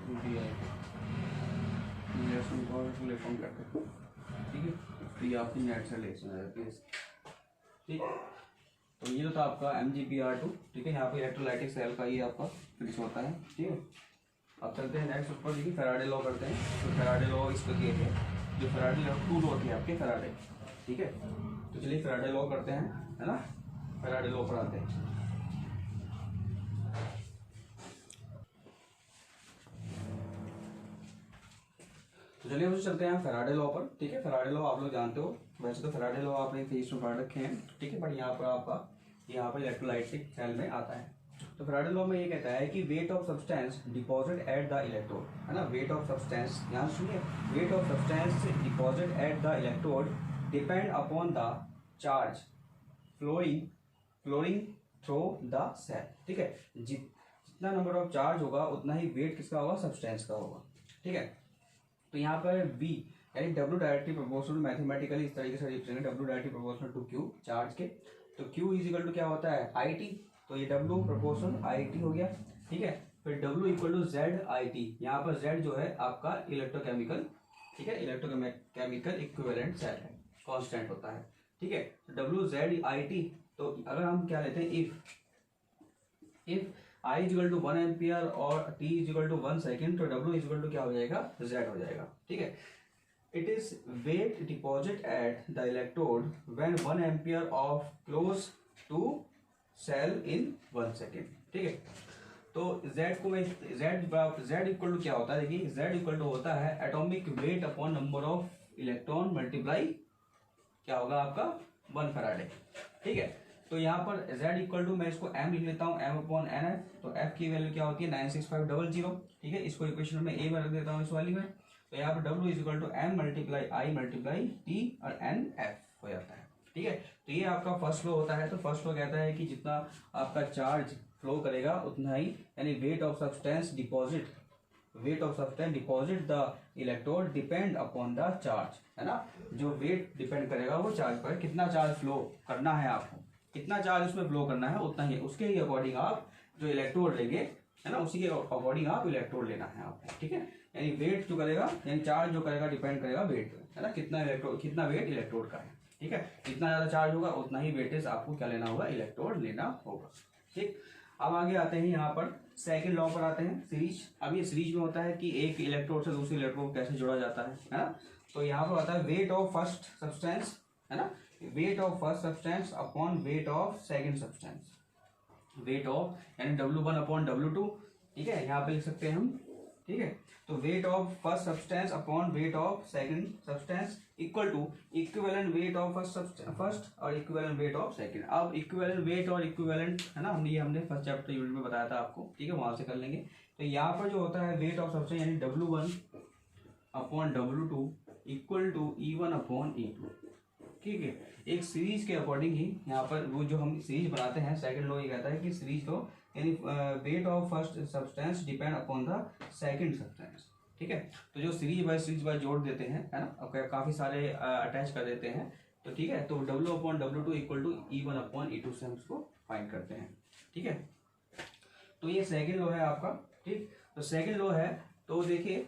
2Br और प्लेटफॉर्म करते हैं, ठीक है। तो ये आपकी नेट से रिलेशन आ जाती है, ठीक। तो ये था आपका MgPr2, ठीक है। यहाँ पे इलेक्ट्रोलाइटिक सेल का ये आपका फिक्स होता है, ठीक है। अब चलते हैं नेक्स्ट ऊपर, देखिए फैराडे लॉ करते हैं। तो फैराडे लॉ इसको दिए थे, जो फैराडे लॉ 2 लॉ थे आपके फैराडे, ठीक है। तो चलिए फैराडे लॉ करते हैं, है ना। फैराडे लॉ पर आते हैं। तो चलिए हम चलते हैं फैराडे लॉ पर, ठीक है। फैराडे लॉ आप लोग जानते हो, वैसे तो फैराडे लॉ आपने फिजिक्स में पढ़ रखे हैं, ठीक है। बट यहाँ पर आपका यहाँ पर इलेक्ट्रोलाइटिक सेल में आता है। तो फैराडे लॉ में ये कहता है कि weight of substance deposit at the electrode, है ना। वेट ऑफ सब्सटेंस, यहाँ सुनिए, weight of substance deposit at the electrode depend upon the charge flowing through the cell, ठीक है। जितना नंबर ऑफ चार्ज होगा उतना ही वेट किसका होगा, सब्सटेंस का होगा, ठीक है। तो यहाँ पर V यानी W डायरेक्टली प्रोपोर्शनल, मैथमेटिकली इस तरीके से represent W directly proportional to Q charge के। तो Q इज इक्वल टू क्या होता है, IT। तो ये W प्रोपोर्शनल IT हो गया, ठीक है। फिर W इक्वल टू ZIT, यहाँ पर Z जो है आपका इलेक्ट्रोकेमिकल, ठीक है, इलेक्ट्रोकेमिकल इक्विवेलेंट सेल है, कांस्टेंट होता है, ठीक है। तो WZIT, तो अगर हम क्या लेते हैं, if I is equal to 1 ampere और T is equal to 1 second, तो W इज इक्वल टू क्या हो जाएगा, Z हो जाएगा, ठीक है। It is weight deposit at the electrode when 1 ampere of close to cell in 1 second, ठीक है। तो Z को Z इक्वल टू क्या होता है, देखिए Z इक्वल टू होता है atomic weight upon number of electron multiply क्या होगा आपका 1 फैराडे, ठीक है। तो यहाँ पर Z इक्वल टू मैं इसको M लिख लेता हूँ, M अपॉन NF। तो F की वैल्यू क्या होती है 96500, ठीक है। इसको इक्वेशन में A में रख देता हूँ इस वाली में। तो यहाँ पर W is equal to M multiply I multiply T और NF हो जाता है, ठीक है। तो ये आपका फर्स्ट लॉ होता है। तो फर्स्ट लॉ कहता है कि जितना आपका चार्ज फ्लो करेगा उतना ही, यानी wait of substance deposit the electrode depend upon the charge, है ना। जो वेट डिपेंड करेगा वो चार्ज पर, कितना चार्ज फ्लो करना है आपको, कितना चार्ज उसमें फ्लो करना है उतना ही, उसके ही अकॉर्डिंग आप जो इलेक्ट्रोड लेंगे, है ना, उसी के अकॉर्डिंग आप इलेक्ट्रोड लेना है आपको, ठीक है। यानी वेट जो करेगा, यानी चार्ज जो करेगा डिपेंड करेगा वेट पे, है ना, कितना वेट इलेक्ट्रोड का है, ठीक है। जितना ज्यादा चार्ज होगा उतना ही वेटेज आपको क्या लेना होगा, इलेक्ट्रोड लेना होगा, ठीक। अब आगे आते हैं यहाँ पर सेकंड लॉ पर आते हैं, सीरीज। अब ये सीरीज में होता है कि एक इलेक्ट्रोड से दूसरे इलेक्ट्रोड कैसे जोड़ा जाता है ना। तो यहाँ पर आता है वेट ऑफ फर्स्ट सब्सटेंस, है ना, weight of first substance upon weight of second substance, weight of यानी W1 अपॉन W2, ठीक है, यहाँ पे लिख सकते हैं हम, ठीक है। तो weight of first substance upon weight of second substance equal to equivalent weight of first और इक्विवेलेंट वेट ऑफ सेकंड। अब इक्विवेलेंट वेट और इक्विवेलेंट, है ना, हमने फर्स्ट चैप्टर यूनिट में बताया था आपको, ठीक है, वहां से कर लेंगे। तो यहाँ पर जो होता है वेट ऑफ सब्सटेंस यानी W1 upon W2 equal to E1 upon E2, ठीक है। एक सीरीज के अकॉर्डिंग ही यहाँ पर वो जो हम सीरीज बनाते हैं, सेकंड लॉ ये कहता है कि सीरीज लॉ यानी wait of first substance depend upon the second substance, ठीक है। तो जो सीरीज बाय जोड़ देते हैं, है ना, काफी सारे अटैच कर देते हैं, तो ठीक है। तो W upon W2 equal to E1 upon E2 से हम इसको फाइंड करते हैं, ठीक है। तो ये सेकंड लॉ है आपका, ठीक। तो सेकंड लॉ है, तो देखिए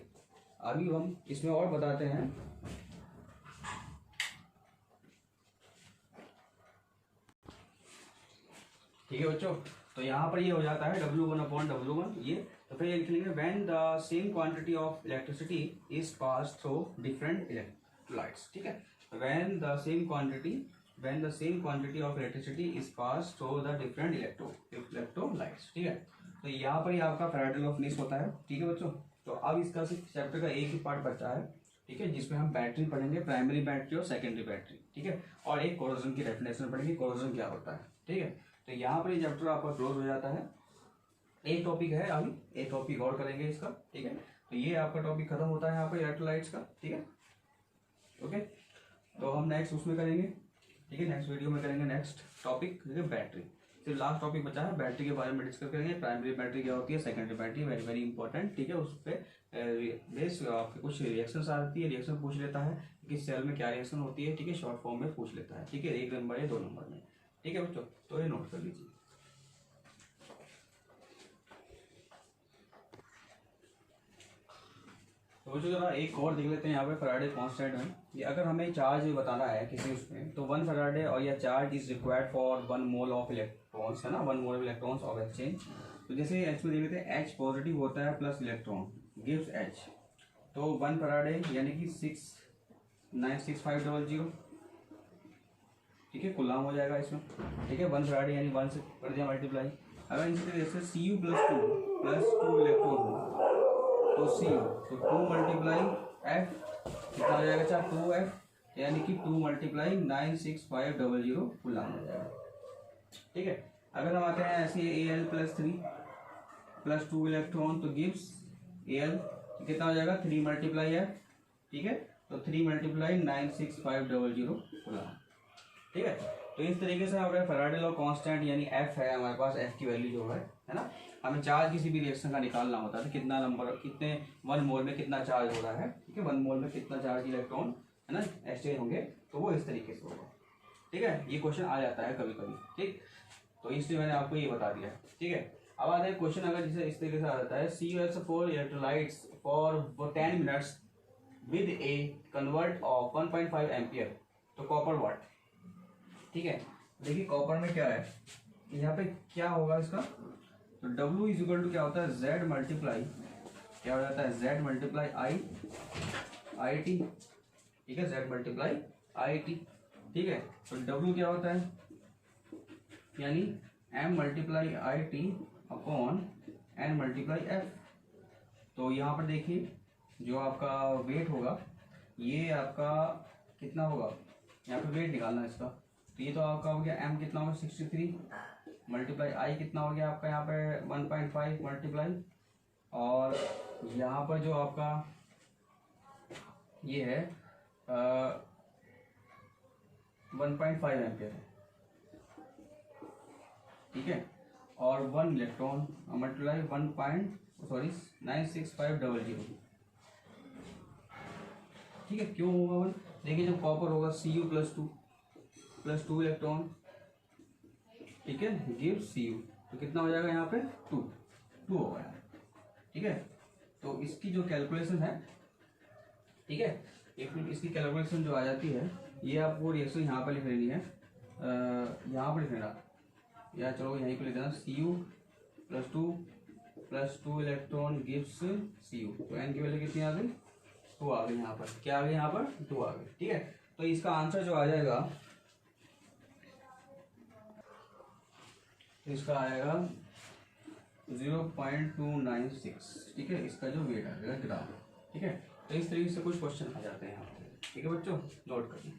अभी हम इसमें और बताते हैं, ठीक है बच्चों। तो यहाँ पर ये हो जाता है W1 अपॉन W1 ये। तो फिर लिख लेंगे when the same quantity of electricity is pass through different electrolytes, ठीक है। When the same quantity of electricity is pass through the different electrolytes, ठीक है। तो यहाँ पर ही आपका फैराडे लॉ फिनिश होता है, ठीक है बच्चों। तो अब इसका सिर्फ चैप्टर का एक ही पार्ट बचा है, ठीक है, जिसमें हम बैटरी पढ़ेंगे, प्राइमरी बैटरी और सेकेंडरी बैटरी, ठीक है। और एक कोरोजन की डेफिनेशन पढ़ेंगे, कोरोजन क्या होता है, ठीक है। तो यहाँ पर ये चैप्टर आपका क्लोज हो जाता है। एक टॉपिक है अभी, एक टॉपिक और करेंगे इसका, ठीक है। तो ये आपका टॉपिक खत्म होता है यहाँ पर इलेक्ट्रोलाइट्स का, ठीक है, ओके। तो हम नेक्स्ट उसमें करेंगे, ठीक है, नेक्स्ट वीडियो में करेंगे नेक्स्ट टॉपिक, ठीक है, बैटरी। फिर लास्ट टॉपिक बचा है बैटरी के बारे में डिस्कस करेंगे, प्राइमरी बैटरी क्या होती है, secondary battery, very very important, ठीक है। उस पर बेस आपके कुछ रिएक्शन आती है, रिएक्शन पूछ लेता है कि सेल में क्या रिएक्शन होती है, ठीक है, शॉर्ट फॉर्म में पूछ लेता है, ठीक है, 1 नंबर या 2 नंबर में, ठीक है बच्चों। तो ये नोट कर लीजिए। तो बच्चों जरा एक और देख लेते हैं यहाँ पे फैराडे कांस्टेंट में कि अगर हमें चार्ज बताना है किसी उसमें, तो 1 फैराडे और या charge is required for 1 mole of electrons, है ना, 1 mole of electrons of exchange. तो जैसे एच में देख लेते हैं, एच पॉजिटिव होता है प्लस इलेक्ट्रॉन गिव्स एच, तो 1 फैराडे यानी कि 696,500, ठीक है, कुलाम हो जाएगा इसमें, ठीक है। 1 फैराडे यानी 1 से कर दिया मल्टीप्लाई। अगर इसी तरीके से सी यू प्लस टू इलेक्ट्रॉन हो तो सी, तो 2 मल्टीप्लाई एफ कितना हो जाएगा, चाहे 2F यानी कि 2 मल्टीप्लाई 96500 कुलाम हो जाएगा, ठीक है। अगर हम आते हैं ऐसे Al प्लस 3 प्लस 2 इलेक्ट्रॉन तो गिव्स Al, कितना हो जाएगा 3 मल्टीप्लाई एफ, ठीक है, तो 3 मल्टीप्लाई 96500 कुलाम, ठीक है। तो इस तरीके से हमारे फैराडे लॉ कांस्टेंट यानी एफ है हमारे पास, एफ की वैल्यू जो है ना, हमें चार्ज किसी भी रिएक्शन का निकालना होता है तो कितना नंबर, कितने 1 मोल में कितना चार्ज हो रहा है, ठीक है, 1 मोल में कितना चार्ज इलेक्ट्रॉन, है ना, एक्सचेंज होंगे, तो वो इस तरीके से होगा, ठीक है। ये क्वेश्चन आ जाता है कभी कभी, ठीक, तो इसलिए मैंने आपको ये बता दिया, ठीक है। अब आता है क्वेश्चन अगर जैसे इस तरीके से आ जाता है, CuSO4 electrolytes for 10 minutes with A convert of 1.5 ampere, तो कॉपर वाट, ठीक है। देखिए कॉपर में क्या है, यहाँ पे क्या होगा इसका, तो W इज इक्वल टू क्या होता है, Z मल्टीप्लाई, क्या हो जाता है, Z मल्टीप्लाई आई टी, ठीक है, Z मल्टीप्लाई आई टी, ठीक है। तो W क्या होता है, यानी M multiply I T upon N multiply F। तो यहाँ पर देखिए जो आपका वेट होगा, ये आपका कितना होगा, यहाँ पे वेट निकालना है इसका, तो ये तो आपका हो गया M कितना होगा 63 मल्टीप्लाई आई कितना हो गया आपका यहाँ पे 1.5 मल्टीप्लाई, और यहाँ पर जो आपका ये है 1.5 एम्पियर है, ठीक है, और 1 इलेक्ट्रॉन मल्टीप्लाई 96500, ठीक है। क्यों होगा 1, देखिए जब कॉपर होगा Cu प्लस टू इलेक्ट्रॉन, ठीक है, गिव Cu, तो कितना हो जाएगा यहाँ पे 2 होगा, ठीक है। तो इसकी जो कैलकुलेशन है, ठीक है, इसकी कैलकुलेशन जो आ जाती है, ये आपको रिएक्शन यहाँ पर लिख लेनी है, यहाँ पर लिख लेना, या चलो यहीं पे लिख देना, Cu plus two electron gives Cu, तो N की वैल्यू कितनी आ गई, 2 आ गई, यहाँ पर क्या आ गई, यहाँ पर 2 आ गई, ठीक है। तो इसका आंसर जो आ जाएगा, तो इसका आएगा 0.296, ठीक है, इसका जो वेट आएगा ग्राम, ठीक है। तो इस तरीके से कुछ क्वेश्चन आ जाते हैं यहाँ पे, ठीक है बच्चों, नोट करिए।